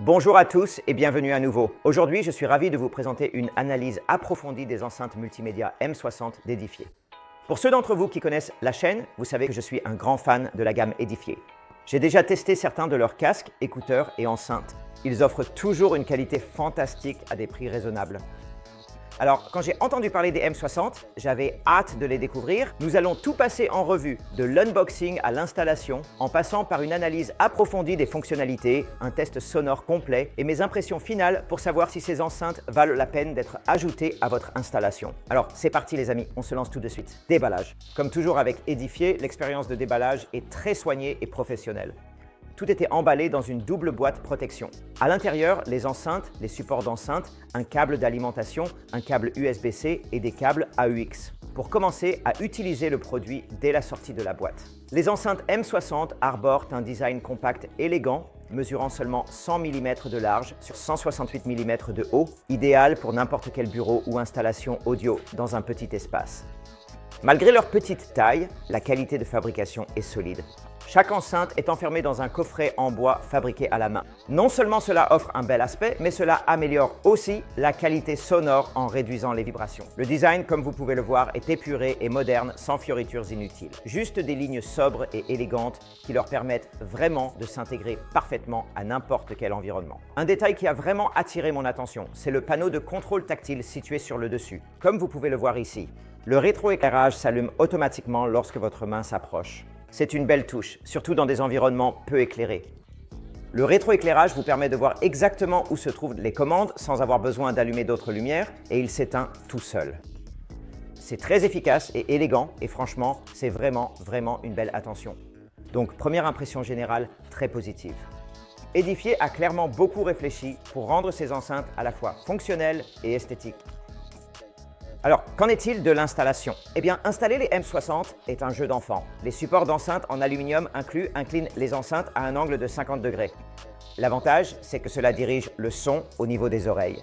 Bonjour à tous et bienvenue à nouveau. Aujourd'hui, je suis ravi de vous présenter une analyse approfondie des enceintes multimédia M60 d'Edifier. Pour ceux d'entre vous qui connaissent la chaîne, vous savez que je suis un grand fan de la gamme Edifier. J'ai déjà testé certains de leurs casques, écouteurs et enceintes. Ils offrent toujours une qualité fantastique à des prix raisonnables. Alors, quand j'ai entendu parler des M60, j'avais hâte de les découvrir. Nous allons tout passer en revue, de l'unboxing à l'installation, en passant par une analyse approfondie des fonctionnalités, un test sonore complet et mes impressions finales pour savoir si ces enceintes valent la peine d'être ajoutées à votre installation. Alors, c'est parti les amis, on se lance tout de suite. Déballage. Comme toujours avec Edifier, l'expérience de déballage est très soignée et professionnelle. Tout était emballé dans une double boîte protection. À l'intérieur, les enceintes, les supports d'enceinte, un câble d'alimentation, un câble USB-C et des câbles AUX. Pour commencer à utiliser le produit dès la sortie de la boîte. Les enceintes M60 arborent un design compact élégant, mesurant seulement 100 mm de large sur 168 mm de haut, idéal pour n'importe quel bureau ou installation audio dans un petit espace. Malgré leur petite taille, la qualité de fabrication est solide. Chaque enceinte est enfermée dans un coffret en bois fabriqué à la main. Non seulement cela offre un bel aspect, mais cela améliore aussi la qualité sonore en réduisant les vibrations. Le design, comme vous pouvez le voir, est épuré et moderne, sans fioritures inutiles. Juste des lignes sobres et élégantes qui leur permettent vraiment de s'intégrer parfaitement à n'importe quel environnement. Un détail qui a vraiment attiré mon attention, c'est le panneau de contrôle tactile situé sur le dessus. Comme vous pouvez le voir ici, le rétroéclairage s'allume automatiquement lorsque votre main s'approche. C'est une belle touche, surtout dans des environnements peu éclairés. Le rétroéclairage vous permet de voir exactement où se trouvent les commandes sans avoir besoin d'allumer d'autres lumières et il s'éteint tout seul. C'est très efficace et élégant et franchement, c'est vraiment une belle attention. Donc première impression générale, très positive. Edifier a clairement beaucoup réfléchi pour rendre ces enceintes à la fois fonctionnelles et esthétiques. Alors, qu'en est-il de l'installation? Eh bien, installer les M60 est un jeu d'enfant. Les supports d'enceinte en aluminium inclinent les enceintes à un angle de 50 degrés. L'avantage, c'est que cela dirige le son au niveau des oreilles.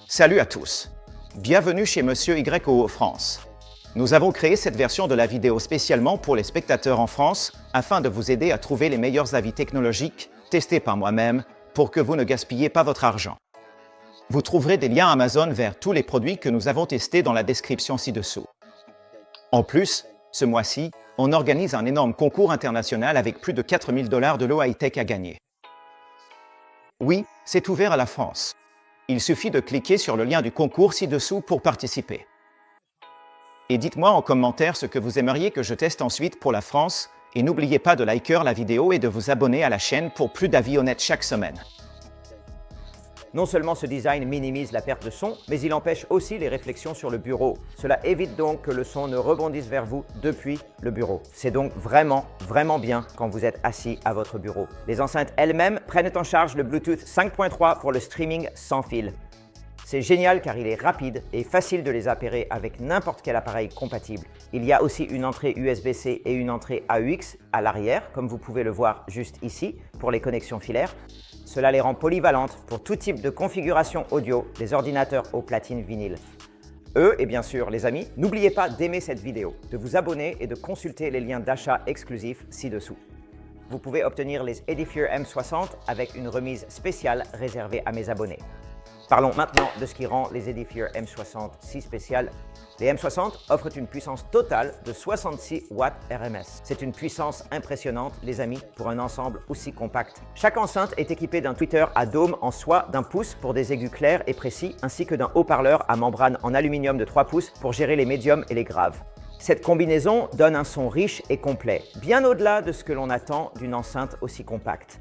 Salut à tous. Bienvenue chez Monsieur YO France. Nous avons créé cette version de la vidéo spécialement pour les spectateurs en France afin de vous aider à trouver les meilleurs avis technologiques testés par moi-même pour que vous ne gaspillez pas votre argent. Vous trouverez des liens Amazon vers tous les produits que nous avons testés dans la description ci-dessous. En plus, ce mois-ci, on organise un énorme concours international avec plus de 4 000 $ de lots high-tech à gagner. Oui, c'est ouvert à la France. Il suffit de cliquer sur le lien du concours ci-dessous pour participer. Et dites-moi en commentaire ce que vous aimeriez que je teste ensuite pour la France et n'oubliez pas de liker la vidéo et de vous abonner à la chaîne pour plus d'avis honnêtes chaque semaine. Non seulement ce design minimise la perte de son, mais il empêche aussi les réflexions sur le bureau. Cela évite donc que le son ne rebondisse vers vous depuis le bureau. C'est donc vraiment bien quand vous êtes assis à votre bureau. Les enceintes elles-mêmes prennent en charge le Bluetooth 5.3 pour le streaming sans fil. C'est génial car il est rapide et facile de les appairer avec n'importe quel appareil compatible. Il y a aussi une entrée USB-C et une entrée AUX à l'arrière, comme vous pouvez le voir juste ici, pour les connexions filaires. Cela les rend polyvalentes pour tout type de configuration audio des ordinateurs aux platines vinyle. Et bien sûr, les amis, n'oubliez pas d'aimer cette vidéo, de vous abonner et de consulter les liens d'achat exclusifs ci-dessous. Vous pouvez obtenir les Edifier M60 avec une remise spéciale réservée à mes abonnés. Parlons maintenant de ce qui rend les Edifier M60 si spéciales. Les M60 offrent une puissance totale de 66 watts RMS. C'est une puissance impressionnante, les amis, pour un ensemble aussi compact. Chaque enceinte est équipée d'un tweeter à dôme en soie d'1 pouce pour des aigus clairs et précis, ainsi que d'un haut-parleur à membrane en aluminium de 3 pouces pour gérer les médiums et les graves. Cette combinaison donne un son riche et complet, bien au-delà de ce que l'on attend d'une enceinte aussi compacte.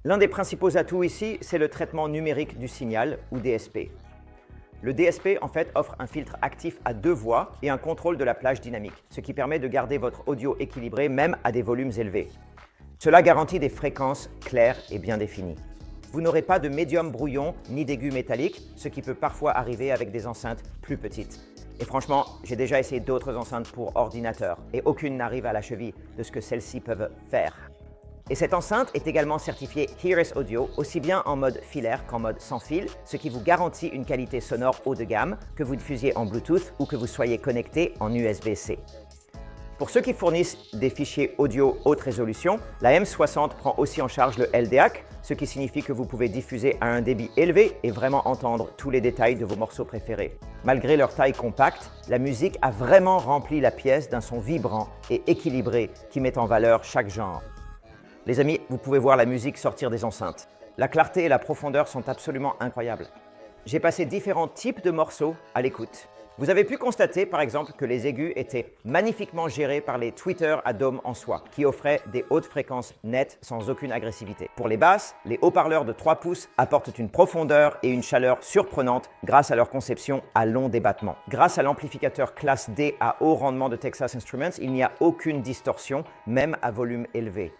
L'un des principaux atouts ici, c'est le traitement numérique du signal, ou DSP. Le DSP, en fait, offre un filtre actif à 2 voix et un contrôle de la plage dynamique, ce qui permet de garder votre audio équilibré même à des volumes élevés. Cela garantit des fréquences claires et bien définies. Vous n'aurez pas de médium brouillon ni d'aigus métalliques, ce qui peut parfois arriver avec des enceintes plus petites. Et franchement, j'ai déjà essayé d'autres enceintes pour ordinateur et aucune n'arrive à la cheville de ce que celles-ci peuvent faire. Et cette enceinte est également certifiée HERES Audio, aussi bien en mode filaire qu'en mode sans fil, ce qui vous garantit une qualité sonore haut de gamme, que vous diffusiez en Bluetooth ou que vous soyez connecté en USB-C. Pour ceux qui fournissent des fichiers audio haute résolution, la M60 prend aussi en charge le LDAC, ce qui signifie que vous pouvez diffuser à un débit élevé et vraiment entendre tous les détails de vos morceaux préférés. Malgré leur taille compacte, la musique a vraiment rempli la pièce d'un son vibrant et équilibré qui met en valeur chaque genre. Les amis, vous pouvez voir la musique sortir des enceintes. La clarté et la profondeur sont absolument incroyables. J'ai passé différents types de morceaux à l'écoute. Vous avez pu constater par exemple que les aigus étaient magnifiquement gérés par les tweeters à dôme en soie, qui offraient des hautes fréquences nettes sans aucune agressivité. Pour les basses, les haut-parleurs de 3 pouces apportent une profondeur et une chaleur surprenantes grâce à leur conception à long débattement. Grâce à l'amplificateur classe D à haut rendement de Texas Instruments, il n'y a aucune distorsion, même à volume élevé.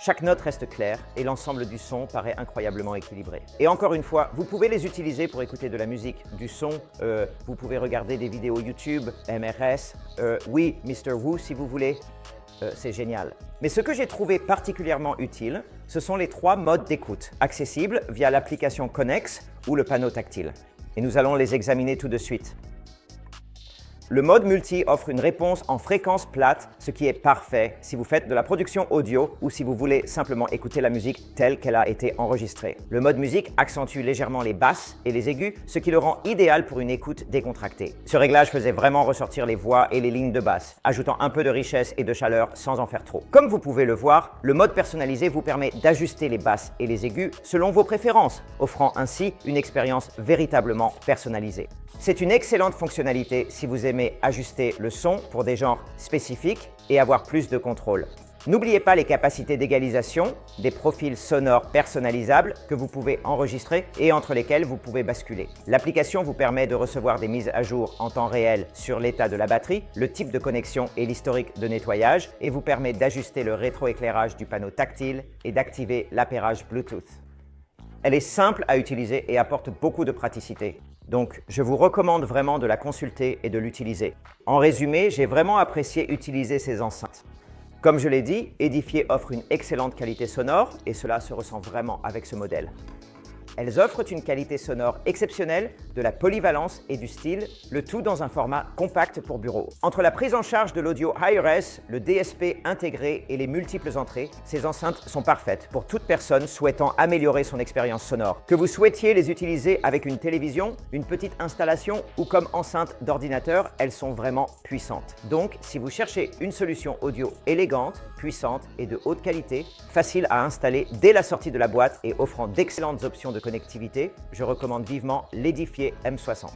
Chaque note reste claire et l'ensemble du son paraît incroyablement équilibré. Et encore une fois, vous pouvez les utiliser pour écouter de la musique, du son, vous pouvez regarder des vidéos YouTube, MRS, oui, Mr. Wu si vous voulez, c'est génial. Mais ce que j'ai trouvé particulièrement utile, ce sont les 3 modes d'écoute, accessibles via l'application Connex ou le panneau tactile. Et nous allons les examiner tout de suite. Le mode multi offre une réponse en fréquence plate, ce qui est parfait si vous faites de la production audio ou si vous voulez simplement écouter la musique telle qu'elle a été enregistrée. Le mode musique accentue légèrement les basses et les aigus, ce qui le rend idéal pour une écoute décontractée. Ce réglage faisait vraiment ressortir les voix et les lignes de basse, ajoutant un peu de richesse et de chaleur sans en faire trop. Comme vous pouvez le voir, le mode personnalisé vous permet d'ajuster les basses et les aigus selon vos préférences, offrant ainsi une expérience véritablement personnalisée. C'est une excellente fonctionnalité si vous aimez ajuster le son pour des genres spécifiques et avoir plus de contrôle. N'oubliez pas les capacités d'égalisation, des profils sonores personnalisables que vous pouvez enregistrer et entre lesquels vous pouvez basculer. L'application vous permet de recevoir des mises à jour en temps réel sur l'état de la batterie, le type de connexion et l'historique de nettoyage et vous permet d'ajuster le rétroéclairage du panneau tactile et d'activer l'appairage Bluetooth. Elle est simple à utiliser et apporte beaucoup de praticité. Donc, je vous recommande vraiment de la consulter et de l'utiliser. En résumé, j'ai vraiment apprécié utiliser ces enceintes. Comme je l'ai dit, Edifier offre une excellente qualité sonore et cela se ressent vraiment avec ce modèle. Elles offrent une qualité sonore exceptionnelle, de la polyvalence et du style, le tout dans un format compact pour bureau. Entre la prise en charge de l'audio Hi-Res, le DSP intégré et les multiples entrées, ces enceintes sont parfaites pour toute personne souhaitant améliorer son expérience sonore. Que vous souhaitiez les utiliser avec une télévision, une petite installation ou comme enceinte d'ordinateur, elles sont vraiment puissantes. Donc, si vous cherchez une solution audio élégante, puissante et de haute qualité, facile à installer dès la sortie de la boîte et offrant d'excellentes options de connectivité, je recommande vivement l'Edifier M60.